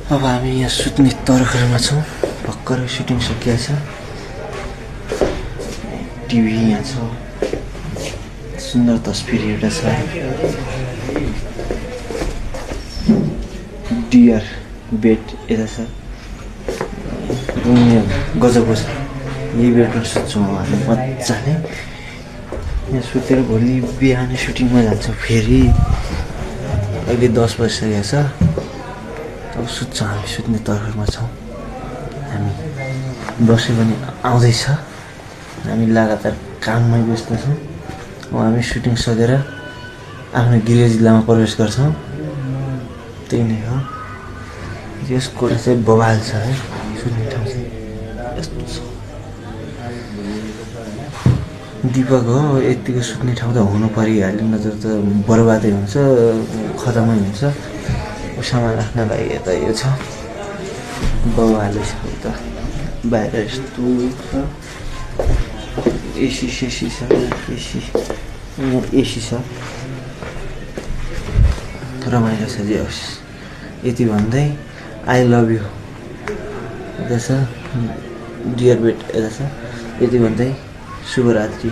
अब हामी यहाँ सुत्ने तरखरमा छौँ भर्खरै सुटिङ सकिएको छ टिभी यहाँ छ सुन्दर तस्बिर एउटा छ डियर बेड यता छ रुम गजबको छ यही बेडमा सुत्छौँ हामी मजाले यहाँ सुतेर भोलि बिहान सुटिङमा जान्छौँ फेरि अहिले 10 बजिसकेको छ अब सुत्छौँ हामी सुत्ने तर्खरमा छौँ हामी दसैँ पनि आउँदैछ हामी लगातार काममै व्यस्त छौँ अब हामी सुटिङ सकेर आफ्नो गृह जिल्लामा प्रवेश गर्छौँ त्यही नै हो यस कोठा चाहिँ बवाल छ है सुत्ने ठाउँ चाहिँ यस्तो छ दिपक हो यतिको सुत्ने ठाउँ त हुनु परिहाल्यो नत्र त बर्बादै हुन्छ खतमै हुन्छ सामान राख्नलाई यता यो छ बवालै छ उता बाहिर यस्तो छ एसी सेसी छ एसी यहाँ एसी छ रमाइलो छ जे होस् यति भन्दै आई लभ यु यता छ डियर बेट यता छ यति भन्दै शुभरात्रि।